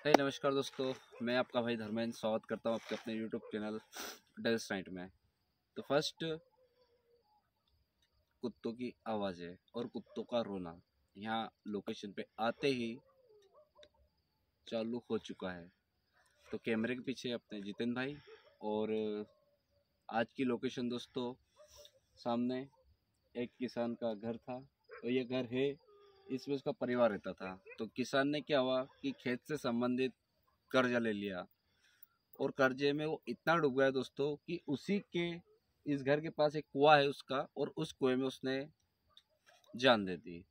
नमस्कार दोस्तों, मैं आपका भाई धर्मेंद्र स्वागत करता हूँ आपके अपने यूट्यूब चैनल डेल्स नाइट में। तो फर्स्ट, कुत्तों की आवाज़ें और कुत्तों का रोना यहाँ लोकेशन पे आते ही चालू हो चुका है। तो कैमरे के पीछे अपने जितेंद्र भाई और आज की लोकेशन दोस्तों, सामने एक किसान का घर था। तो ये घर है, इसमें उसका परिवार रहता था। तो किसान ने क्या हुआ कि खेत से संबंधित कर्जा ले लिया और कर्जे में वो इतना डूब गया दोस्तों कि उसी के इस घर के पास एक कुआं है उसका, और उस कुएं में उसने जान दे दी।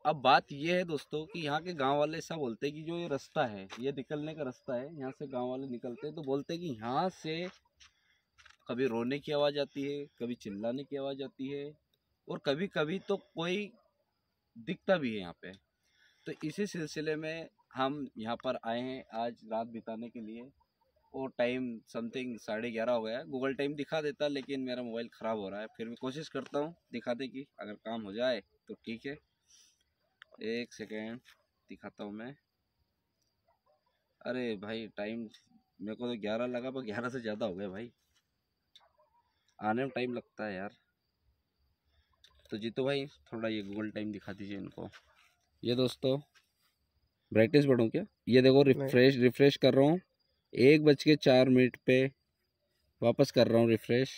अब बात ये है दोस्तों कि यहाँ के गांव वाले ऐसा बोलते हैं कि जो ये रास्ता है, ये निकलने का रास्ता है, यहाँ से गांव वाले निकलते हैं तो बोलते हैं कि यहाँ से कभी रोने की आवाज़ आती है, कभी चिल्लाने की आवाज़ आती है, और कभी कभी तो कोई दिखता भी है यहाँ पे। तो इसी सिलसिले में हम यहाँ पर आए हैं आज रात बिताने के लिए। और टाइम समथिंग 11:30 हो गया है। गूगल टाइम दिखा देता लेकिन मेरा मोबाइल ख़राब हो रहा है, फिर भी कोशिश करता हूँ दिखाने की, अगर काम हो जाए तो ठीक है। एक सेकेंड दिखाता हूँ मैं। अरे भाई, टाइम मेरे को तो 11 लगा, पर 11 से ज़्यादा हो गया भाई, आने में टाइम लगता है यार। तो जीतो भाई, थोड़ा ये गूगल टाइम दिखा दीजिए इनको। ये दोस्तों ब्राइटनेस बढ़ाऊँ क्या? ये देखो, रिफ्रेश कर रहा हूँ, 1:04 पे वापस कर रहा हूँ रिफ्रेश,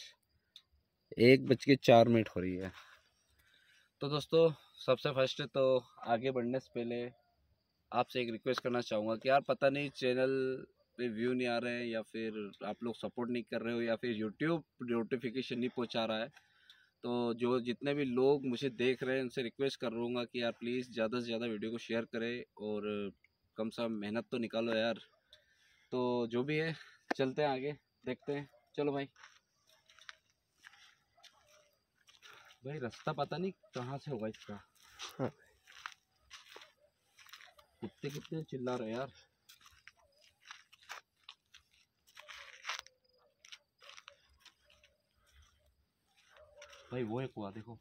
1:04 हो रही है। तो दोस्तों सबसे फर्स्ट तो आगे बढ़ने से पहले आपसे एक रिक्वेस्ट करना चाहूँगा कि यार पता नहीं चैनल पे व्यू नहीं आ रहे हैं, या फिर आप लोग सपोर्ट नहीं कर रहे हो, या फिर यूट्यूब नोटिफिकेशन नहीं पहुँचा रहा है। तो जो जितने भी लोग मुझे देख रहे हैं उनसे रिक्वेस्ट कर रहूँगा कि यार प्लीज़ ज़्यादा से ज़्यादा वीडियो को शेयर करें और कम से कम मेहनत तो निकालो यार। तो जो भी है, चलते हैं आगे, देखते हैं। चलो भाई। भाई रास्ता पता नहीं कहाँ से होगा इसका। हाँ। कुत्ते कितने चिल्ला रहे यार। भाई वो है कुआं, देखो।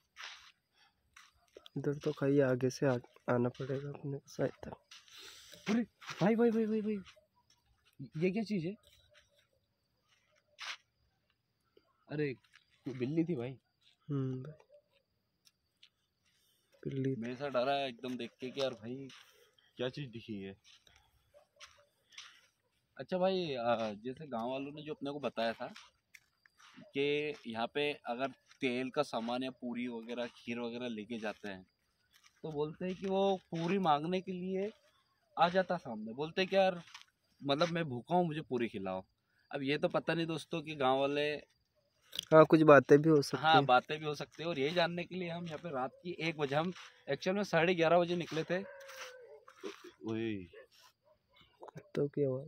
इधर तो खाइए, आगे से आना पड़ेगा अपने को शायद। अरे भाई भाई भाई भाई भाई, ये क्या चीज़ है? अरे बिल्ली थी भाई। भाई, बिल्ली मेरे साथ डरा है एकदम देख के कि यार भाई क्या चीज़ दिखी है। अच्छा भाई, जैसे गांव वालों ने जो अपने को बताया था कि यहाँ पे अगर तेल का सामान या पूरी वगैरह खीर वगैरह लेके जाते हैं तो बोलते हैं कि वो पूरी मांगने के लिए आ जाता सामने, बोलते हैं कि यार मतलब मैं भूखा हूँ, मुझे पूरी खिलाओ। अब ये तो पता नहीं दोस्तों कि गांव वाले, हाँ, कुछ बातें भी हो सकती हाँ हैं। बातें भी हो सकती है। और यही जानने के लिए हम यहाँ पे रात की 1 बजे, हम एक्चुअल में 11:30 निकले थे। वही तो क्या हुआ?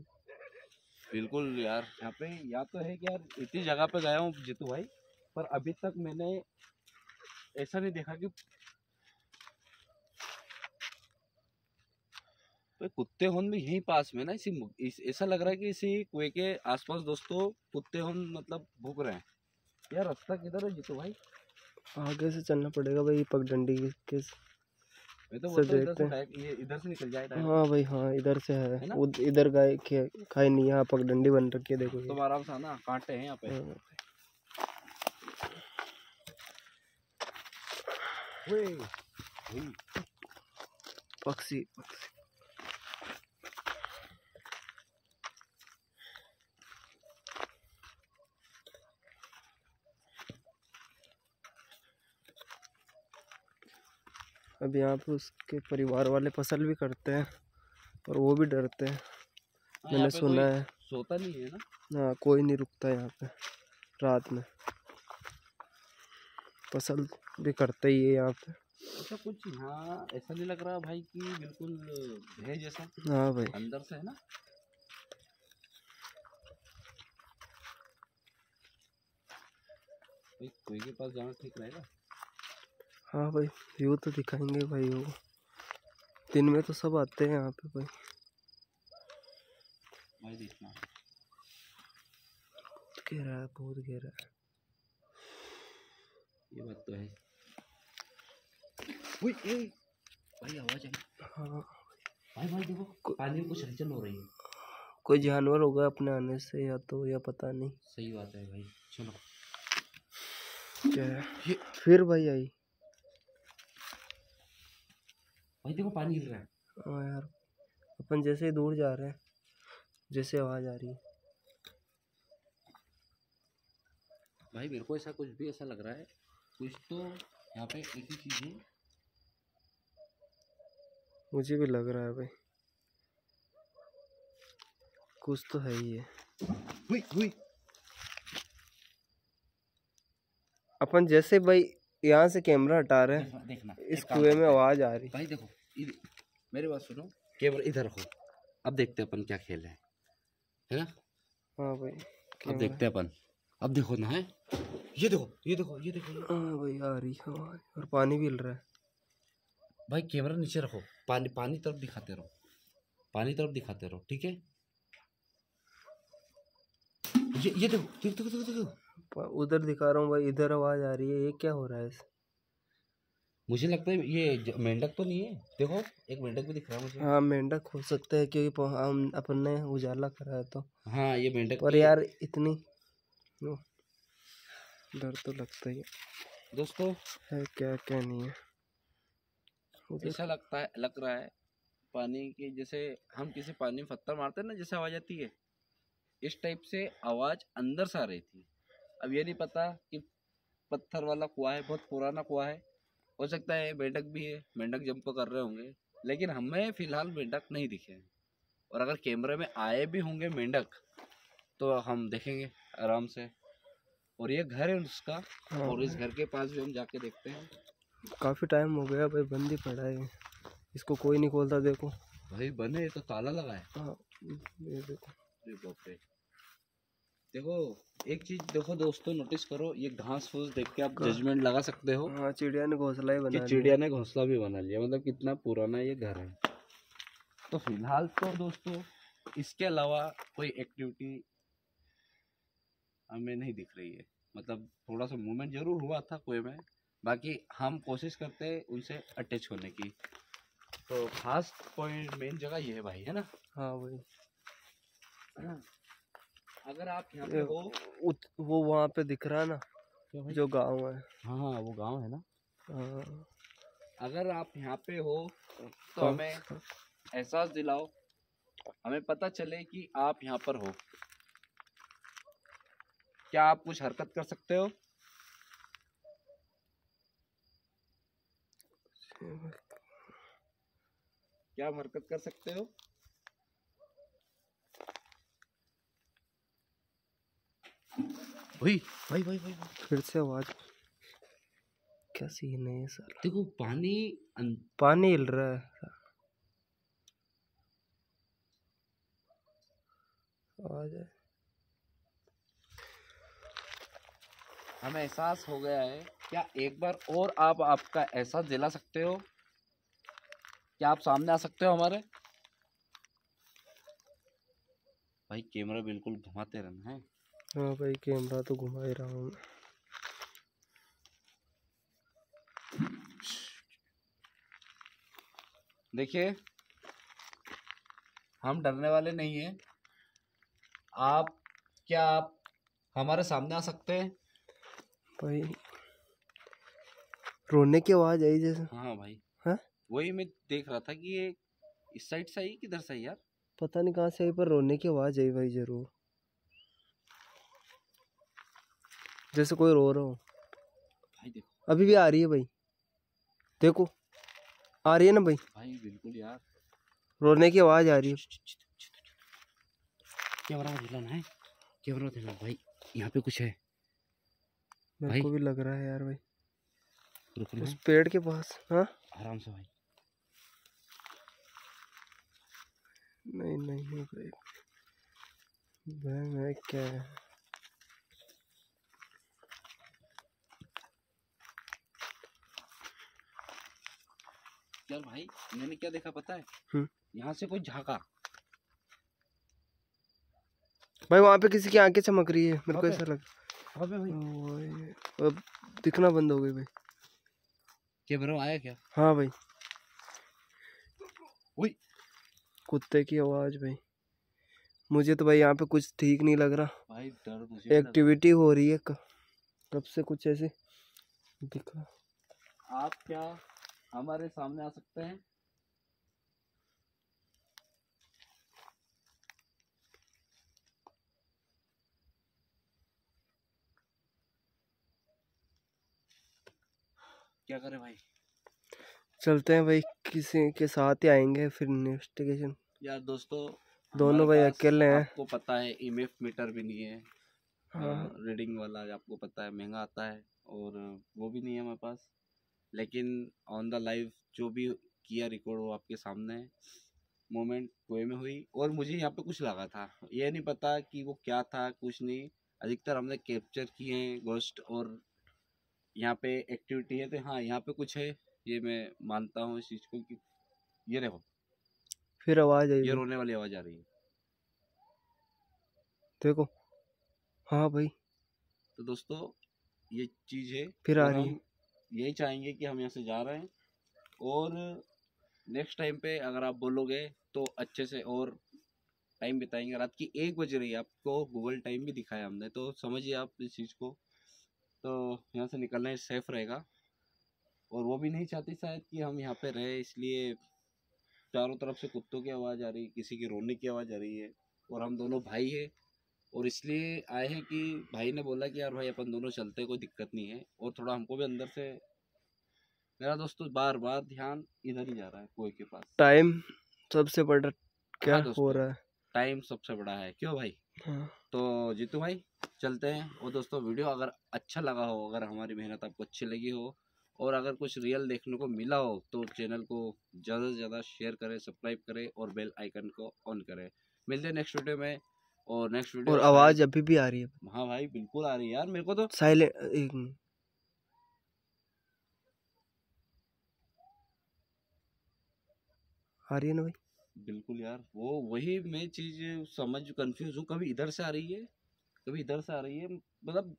बिल्कुल यार, यहाँ पे या तो है कि यार इतनी जगह पे गया हूँ जीतू भाई, पर अभी तक मैंने ऐसा नहीं देखा कि तो कुत्ते होन भी यहीं पास में ना, ऐसा लग रहा है कि इसी कुएं के आसपास दोस्तों कुत्ते होन मतलब भूख रहे हैं। यार रास्ता किधर है जीतू भाई? आगे से चलना पड़ेगा भाई, पगडंडी के मैं तो से बोलता हूँ इधर से देखते हैं। डायरेक्ट, ये इधर से निकल जाए डायरेक्ट। हाँ भाई, हाँ, इधर से है ना? इधर गाय खाई नहीं, यहाँ पगडंडी बन रखी है, देखो ये। तुम आराम से आना, कांटे हैं यहाँ पे। हाँ, ओए, ओए, पक्षी। अब यहाँ पे उसके परिवार वाले फसल भी करते हैं और वो भी डरते हैं, हाँ, यहाँ मैंने पे सुना कोई है। सोता नहीं है ना। हाँ, कोई नहीं रुकता यहाँ पे रात में, फसल भी करते ही है यहाँ पे। अच्छा, कुछ यहाँ ऐसा नहीं लग रहा भाई कि बिल्कुल है जैसा हाँ भाई। अंदर से, है ना? भाई कोई के पास जाना ठीक रहेगा? हाँ भाई, व्यू तो दिखाएंगे भाई, वो दिन में तो सब आते हैं यहाँ पे भाई। भाई देखना, गहरा है, बहुत गहरा है। ये बात तो है। ओए, ए, भाई आवाज आई। हाँ भाई देखो पानी में कुछ हलचल हो रही है। कोई जानवर होगा अपने आने से, या तो, या पता नहीं। सही बात है भाई, चलो। क्या है ये? फिर भाई आई। भाई देखो पानी हिल रहा है। हाँ यार, अपन जैसे ही दूर जा रहे हैं, जैसे आवाज आ रही है। भाई मेरे को ऐसा कुछ भी ऐसा लग रहा है, कुछ तो यहाँ पे एक ही चीज है। मुझे भी लग रहा है भाई, कुछ तो है ही है। हुई। अपन जैसे भाई यहाँ से कैमरा हटा रहे हैं, देखना इस कुएं में आवाज आ रही। भाई देखो मेरी बात सुनो, कैमरा इधर रखो। अब देखते हैं अपन क्या खेल है ना। हाँ भाई, अब देखते हैं अपन। अब देखो ना, है ये देखो। हाँ भाई, आ रही है आवाज, और पानी भी हिल रहा है। भाई कैमरा नीचे रखो, पानी तरफ दिखाते रहो, ठीक है। ये देखो। उधर दिखा रहा हूँ भाई, इधर आवाज आ रही है। ये क्या हो रहा है मुझे लगता है ये मेंढक तो नहीं है। देखो एक मेंढक भी दिख रहा है मुझे। हाँ, मेंढक हो सकता है, क्योंकि हम अपन ने उजाला करा है तो। हाँ ये मेंढक। पर यार इतनी डर तो लगता ही है दोस्तों। है, क्या क्या नहीं है। ऐसा लग रहा है पानी की, जैसे हम किसी पानी में पत्थर मारते हैं ना, जैसे आवाज आती है, इस टाइप से आवाज अंदर से आ रही थी। अब ये नहीं पता कि पत्थर वाला कुआं है, बहुत पुराना कुआं है, हो सकता है मेंढक भी है, मेंढक जंप कर रहे होंगे, लेकिन हमें फिलहाल मेंढक नहीं दिखे हैं। और अगर कैमरे में आए भी होंगे मेंढक तो हम देखेंगे आराम से। और ये घर है उसका। हाँ, और इस घर के पास भी हम जाके देखते हैं। काफी टाइम हो गया भाई, बंद ही पड़ा है, इसको कोई नहीं खोलता। देखो भाई बने तो ताला लगा है। हाँ, ये देखो। अरे बाप रे। देखो एक चीज देखो दोस्तों, नोटिस करो, ये घास फूस देख के आप जजमेंट लगा सकते हो हाँ, चिड़िया ने घोंसला ही कि बना चिड़िया ने घोंसला भी बना लिया। मतलब कितना पुराना ये घर है। तो फिलहाल तो दोस्तों इसके अलावा कोई एक्टिविटी हमें नहीं दिख रही है। मतलब थोड़ा सा मूवमेंट जरूर हुआ था कुएं में, बाकी हम कोशिश करते हैं उनसे अटैच होने की। तो खास पॉइंट मेन जगह ये है भाई, है ना। हाँ भाई, है ना। अगर आप यहाँ पे हो, वो वहाँ पे दिख रहा है ना, जो गांव है। हाँ वो गांव है ना। हाँ, अगर आप यहाँ पे हो तो हमें एहसास दिलाओ, हमें पता चले कि आप यहाँ पर हो। क्या आप कुछ हरकत कर सकते हो? क्या आप हरकत कर सकते हो? भाई फिर से आवाज। क्या सीन है ये साला? देखो पानी हिल रहा है। आवाज है। हमें एहसास हो गया है। क्या एक बार और आप आपका एहसास दिला सकते हो? क्या आप सामने आ सकते हो हमारे? भाई कैमरा बिल्कुल घुमाते रहना है। हाँ भाई, कैमरा तो घुमा ही रहा हूँ। देखिए हम डरने वाले नहीं हैं। क्या आप हमारे सामने आ सकते हैं? भाई रोने की आवाज आई जैसे। हाँ भाई। हाँ, वही मैं देख रहा था कि ये इस साइड से आई किधर से आई यार। पता नहीं कहाँ से आई, पर रोने की आवाज आई भाई जरूर, जैसे कोई रो रहा हो। भाई देखो अभी भी आ रही है भाई, देखो आ रही है ना भाई। भाई बिल्कुल यार, रोने की आवाज आ रही है। कैमरा में हिलाना है, कैमरा में हिलाना भाई। यहाँ पे कुछ है मेरे भाई। को भी लग रहा है यार भाई, रुक उस ना पेड़ के पास। हाँ, आराम से भाई। नहीं नहीं नहीं भाई, मैं क्या है। यार भाई मैंने क्या देखा पता है? हम्म, यहाँ से कोई झांका। भाई वहाँ पे किसी की आंखें चमक रही है, मेरे को वहाँ ऐसा लग। पे भाई ओए, अब दिखना बंद हो गई भाई। कैमरा में आया क्या? हाँ भाई, ओए कुत्ते की आवाज भाई। मुझे तो भाई यहाँ पे कुछ ठीक नहीं लग रहा। भाई डर मुझे भी लग रहा एक्टिविटी हो रही है कब से कुछ ऐसे दिख रहा। है। आप क्या हमारे सामने आ सकते हैं? क्या करें भाई? चलते हैं भाई, किसी के साथ ही आएंगे फिर इन्वेस्टिगेशन। यार दोस्तों, दोनों भाई अकेले हैं। आपको पता है ईएमएफ मीटर भी नहीं है। हाँ रीडिंग वाला आपको पता है महंगा आता है, और वो भी नहीं है हमारे पास। लेकिन ऑन द लाइव जो भी किया रिकॉर्ड वो आपके सामने है। मोमेंट कुएं में हुई, और मुझे यहाँ पे कुछ लगा था, ये नहीं पता कि वो क्या था, कुछ नहीं। अधिकतर हमने कैप्चर किए हैं गोस्ट, और यहाँ पे एक्टिविटी है, तो हाँ यहाँ पे कुछ है, ये मैं मानता हूँ इस चीज़ को। कि ये देखो, फिर आवाज आई ये भाई, रोने वाली आवाज़ आ रही है। देखो। हाँ भाई तो दोस्तों ये चीज़ है, फिर आ और रही है। हम यही चाहेंगे कि हम यहाँ से जा रहे हैं, और नेक्स्ट टाइम पे अगर आप बोलोगे तो अच्छे से और टाइम बिताएंगे। रात की 1 बज रही है, आपको गूगल टाइम भी दिखाया हमने, तो समझिए आप इस चीज़ को। तो यहाँ से निकलना सेफ रहेगा, और वो भी नहीं चाहती शायद कि हम यहाँ पे रहे, इसलिए चारों तरफ से कुत्तों की आवाज़ आ रही है, किसी की रोने की आवाज़ आ रही है। और हम दोनों भाई है, और इसलिए आए हैं कि भाई ने बोला कि यार भाई अपन दोनों चलते, कोई दिक्कत नहीं है। और थोड़ा हमको भी अंदर से, मेरा दोस्तों बार बार ध्यान इधर ही जा रहा है कुएं के पास। टाइम सबसे बड़ा क्या हाँ हो दोस्तों, रहा है। टाइम सबसे बड़ा है, क्यों भाई? हाँ तो जीतू भाई चलते हैं। और दोस्तों वीडियो अगर अच्छा लगा हो, अगर हमारी मेहनत आपको अच्छी लगी हो, और अगर कुछ रियल देखने को मिला हो, तो चैनल को ज़्यादा से ज़्यादा शेयर करें, सब्सक्राइब करें, और बेल आइकन को ऑन करें। मिलते हैं नेक्स्ट वीडियो में। और नेक्स्ट वीडियो और शायद, आवाज अभी भी आ रही है। हाँ भाई बिल्कुल आ रही है यार, मेरे को तो। साइलेंट, एक मिनट। आ रही है ना भाई? बिल्कुल यार, वो वही मैं चीज़ समझ कंफ्यूज हूँ, कभी इधर से आ रही है, कभी इधर से आ रही है, मतलब।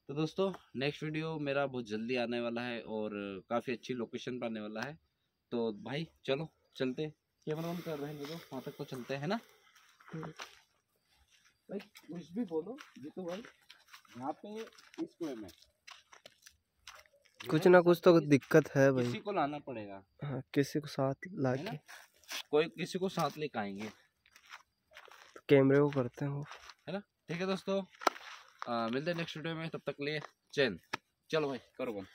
तो दोस्तों नेक्स्ट वीडियो मेरा बहुत जल्दी आने वाला है, और काफ़ी अच्छी लोकेशन पर आने वाला है। तो भाई चलो चलते, कैमरा ऑन कर रहे हैं तो वहाँ तक तो चलते हैं ना भाई। कुछ भी बोलो जीतू भाई, यहाँ पे इस कुएं में कुछ ना कुछ तो दिक्कत है भाई। किसी को लाना पड़ेगा। हाँ, किसी को साथ ला है ना, के कोई किसी को साथ लेकर आएंगे, कैमरे को करते हैं वो। है ना। ठीक है दोस्तों, मिलते हैं नेक्स्ट वीडियो में, तब तक लिए चैन। चलो भाई करो बंद।